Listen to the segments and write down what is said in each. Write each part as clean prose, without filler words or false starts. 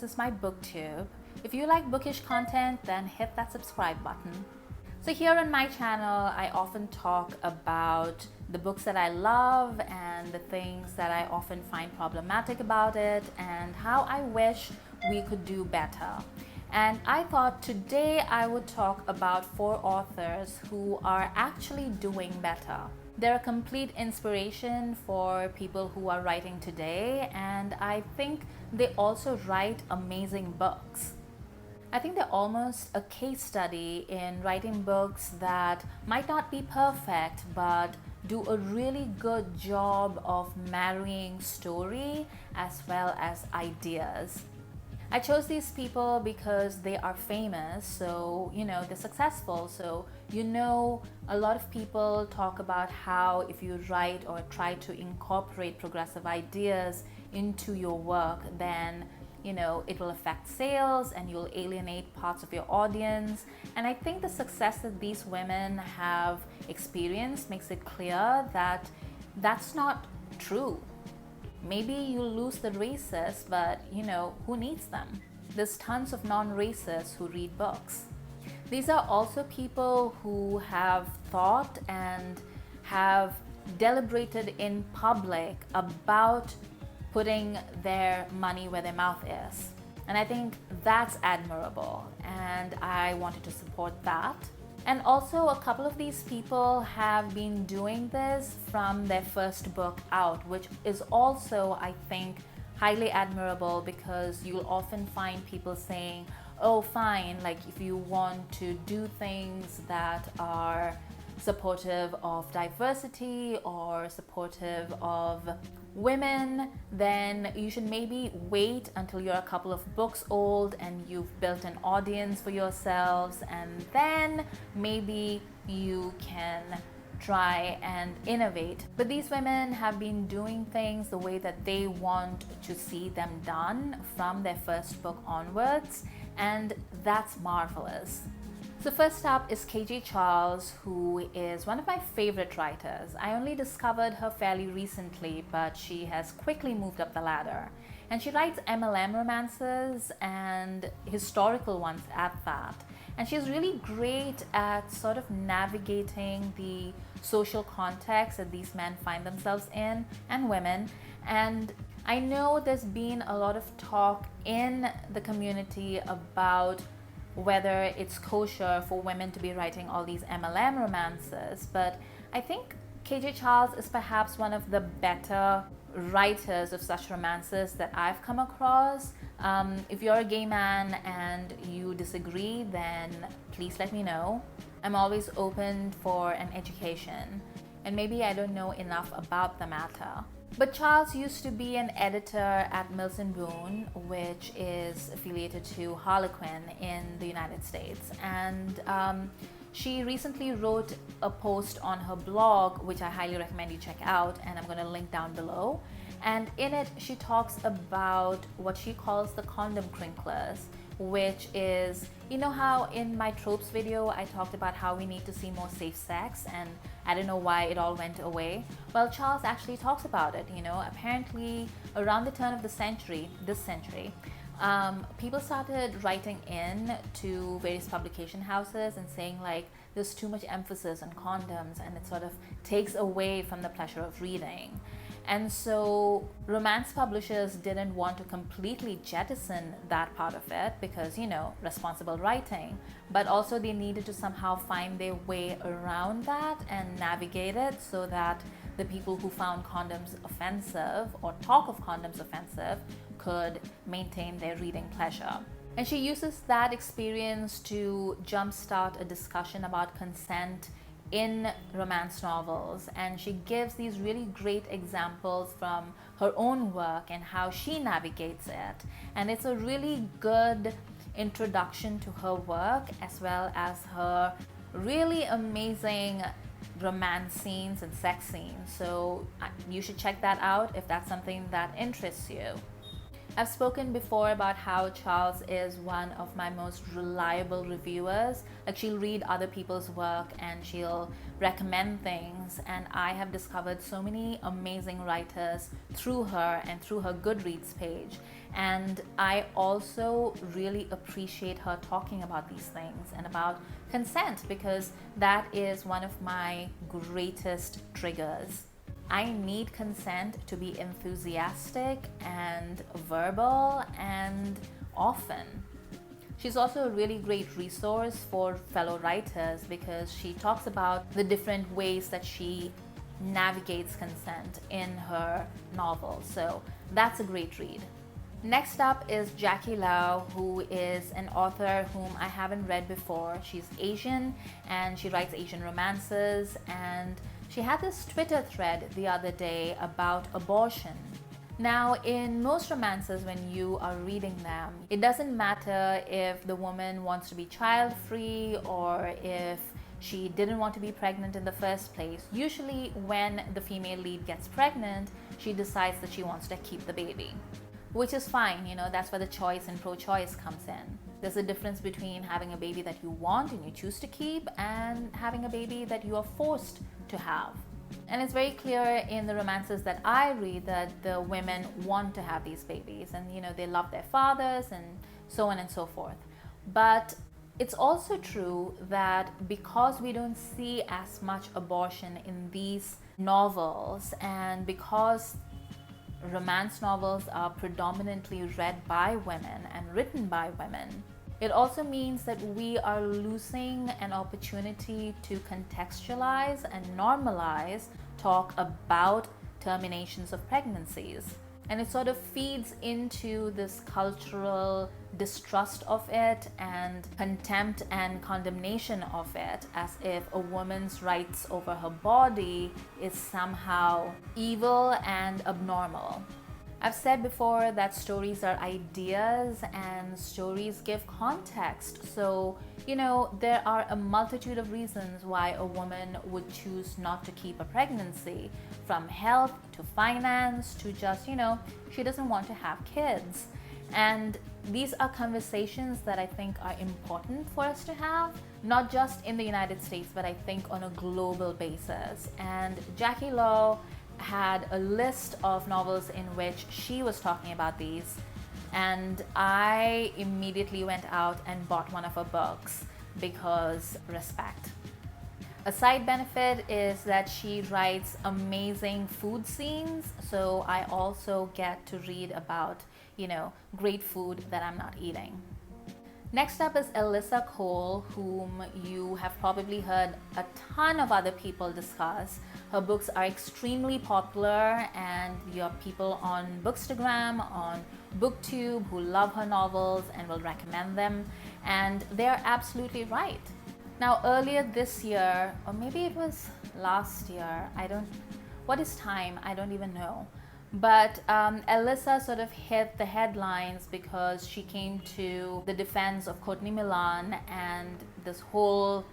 this is my booktube. If you like bookish content, then hit that subscribe button. So here on my channel, I often talk about the books that I love and the things that I often find problematic about it and how I wish we could do better. And I thought today I would talk about 4 authors who are actually doing better. They're a complete inspiration for people who are writing today, and I think they also write amazing books. I think they're almost a case study in writing books that might not be perfect, but do a really good job of marrying story as well as ideas. I chose these people because they are famous, so they're successful. So a lot of people talk about how if you write or try to incorporate progressive ideas into your work, then it will affect sales and you'll alienate parts of your audience. And I think the success that these women have experienced makes it clear that that's not true. Maybe you'll lose the racists, but who needs them? There's tons of non-racists who read books. These are also people who have thought and have deliberated in public about putting their money where their mouth is. And I think that's admirable, and I wanted to support that. And also, a couple of these people have been doing this from their first book out, which is also, I think, highly admirable, because you'll often find people saying, oh, fine, like if you want to do things that are supportive of diversity or supportive of women, then you should maybe wait until you're a couple of books old and you've built an audience for yourselves, and then maybe you can try and innovate. But these women have been doing things the way that they want to see them done from their first book onwards, and that's marvelous. So first up is KJ Charles, who is one of my favorite writers. I only discovered her fairly recently, but she has quickly moved up the ladder. And she writes MLM romances and historical ones at that. And she's really great at sort of navigating the social context that these men find themselves in, and women. And I know there's been a lot of talk in the community about whether it's kosher for women to be writing all these MLM romances, but I think KJ Charles is perhaps one of the better writers of such romances that I've come across. If you're a gay man and you disagree, then please let me know. I'm always open for an education, and maybe I don't know enough about the matter. But Charles used to be an editor at Mills & Boon, which is affiliated to Harlequin in the United States. And she recently wrote a post on her blog, which I highly recommend you check out, and I'm going to link down below. And in it, she talks about what she calls the condom crinklers, which is, how in my tropes video I talked about how we need to see more safe sex, and I don't know why it all went away. Well, Charles actually talks about it. Apparently around the turn of this century, people started writing in to various publication houses and saying like there's too much emphasis on condoms and it sort of takes away from the pleasure of reading. And so romance publishers didn't want to completely jettison that part of it because, responsible writing, but also they needed to somehow find their way around that and navigate it so that the people who found condoms offensive or talk of condoms offensive could maintain their reading pleasure. And she uses that experience to jumpstart a discussion about consent in romance novels, and she gives these really great examples from her own work and how she navigates it. And it's a really good introduction to her work as well as her really amazing romance scenes and sex scenes. So you should check that out if that's something that interests you. I've spoken before about how Charles is one of my most reliable reviewers. Like, she'll read other people's work and she'll recommend things, and I have discovered so many amazing writers through her and through her Goodreads page. And I also really appreciate her talking about these things and about consent, because that is one of my greatest triggers. I need consent to be enthusiastic and verbal and often. She's also a really great resource for fellow writers because she talks about the different ways that she navigates consent in her novels. So that's a great read. Next up is Jackie Lau, who is an author whom I haven't read before. She's Asian and she writes Asian romances, and she had this Twitter thread the other day about abortion. Now, in most romances, when you are reading them, it doesn't matter if the woman wants to be child-free or if she didn't want to be pregnant in the first place. Usually when the female lead gets pregnant, she decides that she wants to keep the baby, which is fine. You know, that's where the choice and pro-choice comes in. There's a difference between having a baby that you want and you choose to keep and having a baby that you are forced to have. And it's very clear in the romances that I read that the women want to have these babies, and you know, they love their fathers and so on and so forth. But it's also true that because we don't see as much abortion in these novels, and because romance novels are predominantly read by women and written by women, it also means that we are losing an opportunity to contextualize and normalize talk about terminations of pregnancies. And it sort of feeds into this cultural distrust of it and contempt and condemnation of it, as if a woman's rights over her body is somehow evil and abnormal. I've said before that stories are ideas and stories give context. So, you know, there are a multitude of reasons why a woman would choose not to keep a pregnancy, from health to finance to just, you know, she doesn't want to have kids. And these are conversations that I think are important for us to have, not just in the United States, but I think on a global basis. And Jackie Lau had a list of novels in which she was talking about these, and I immediately went out and bought one of her books because respect. A side benefit is that she writes amazing food scenes, so I also get to read about, you know, great food that I'm not eating. Next up is Alyssa Cole, whom you have probably heard a ton of other people discuss. Her books are extremely popular, and you have people on Bookstagram, on BookTube who love her novels and will recommend them, and they're absolutely right. Now, earlier this year, or maybe it was last year, what is time? I don't even know. But Alyssa sort of hit the headlines because she came to the defense of Courtney Milan and this whole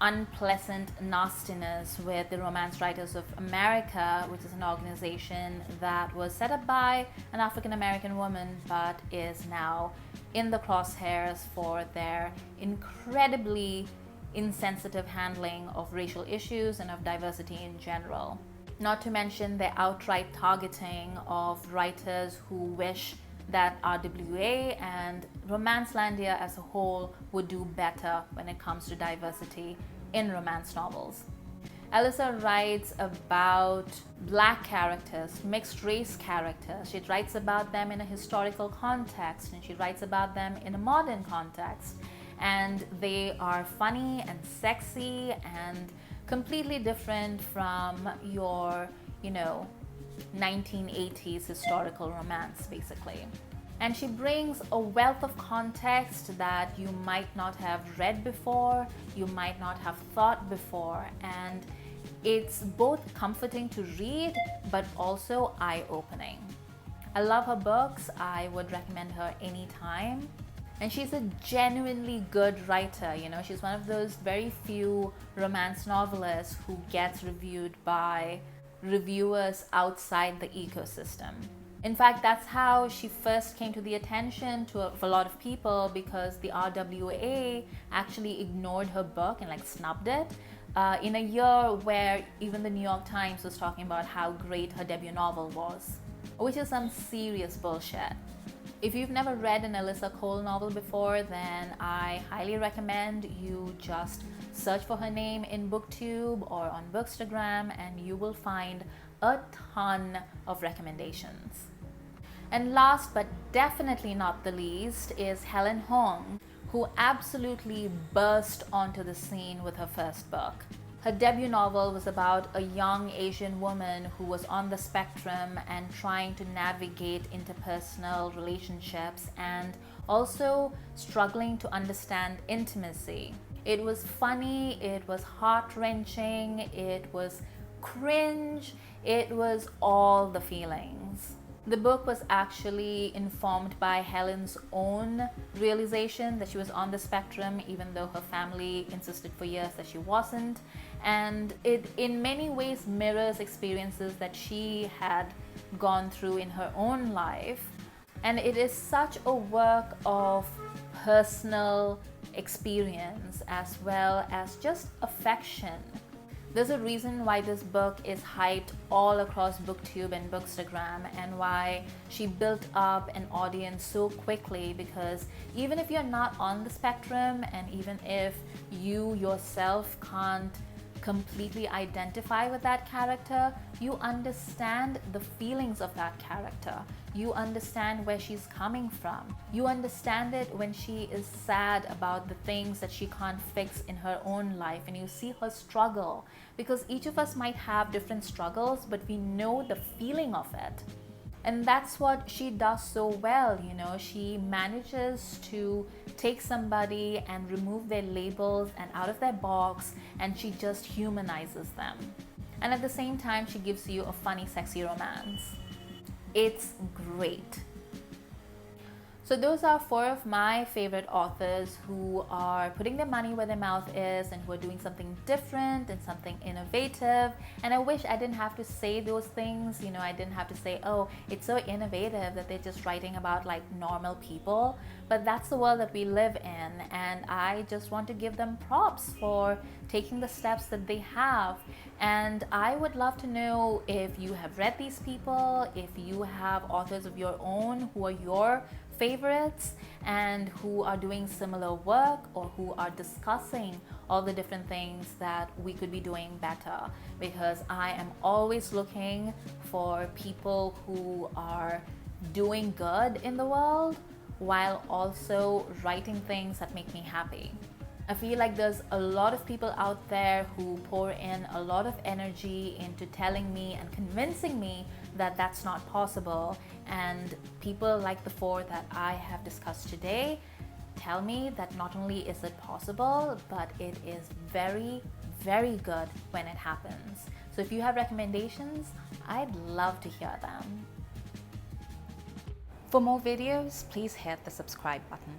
unpleasant nastiness with the Romance Writers of America, which is an organization that was set up by an African American woman but is now in the crosshairs for their incredibly insensitive handling of racial issues and of diversity in general. Not to mention the outright targeting of writers who wish that RWA and Romancelandia as a whole would do better when it comes to diversity in romance novels. Alyssa writes about Black characters, mixed race characters. She writes about them in a historical context, and she writes about them in a modern context. And they are funny and sexy and completely different from your, 1980s historical romance, basically. And she brings a wealth of context that you might not have read before, you might not have thought before, and it's both comforting to read, but also eye-opening. I love her books. I would recommend her anytime. And she's a genuinely good writer. She's one of those very few romance novelists who gets reviewed by reviewers outside the ecosystem. In fact, that's how she first came to the attention of a lot of people, because the RWA actually ignored her book and like snubbed it in a year where even the New York Times was talking about how great her debut novel was, which is some serious bullshit. If you've never read an Alyssa Cole novel before, then I highly recommend you just search for her name in BookTube or on Bookstagram, and you will find a ton of recommendations. And last but definitely not the least is Helen Hoang, who absolutely burst onto the scene with her first book. Her debut novel was about a young Asian woman who was on the spectrum and trying to navigate interpersonal relationships and also struggling to understand intimacy. It was funny, it was heart-wrenching, it was cringe, it was all the feelings. The book was actually informed by Helen's own realization that she was on the spectrum, even though her family insisted for years that she wasn't. And it in many ways mirrors experiences that she had gone through in her own life. And it is such a work of personal experience as well as just affection. There's a reason why this book is hyped all across BookTube and Bookstagram, and why she built up an audience so quickly, because even if you're not on the spectrum, and even if you yourself can't completely identify with that character, you understand the feelings of that character. You understand where she's coming from. You understand it when she is sad about the things that she can't fix in her own life, and you see her struggle, because each of us might have different struggles, but we know the feeling of it. And that's what she does so well, you know. She manages to take somebody and remove their labels and out of their box, and she just humanizes them. And at the same time, she gives you a funny, sexy romance. It's great. So those are 4 of my favorite authors who are putting their money where their mouth is and who are doing something different and something innovative. And I wish I didn't have to say those things. You know, I didn't have to say, oh, it's so innovative that they're just writing about like normal people. But that's the world that we live in. And I just want to give them props for taking the steps that they have. And I would love to know if you have read these people, if you have authors of your own who are your favorites and who are doing similar work, or who are discussing all the different things that we could be doing better, because I am always looking for people who are doing good in the world while also writing things that make me happy. I feel like there's a lot of people out there who pour in a lot of energy into telling me and convincing me that that's not possible. And people like the 4 that I have discussed today tell me that not only is it possible, but it is very, very good when it happens. So if you have recommendations, I'd love to hear them. For more videos, please hit the subscribe button.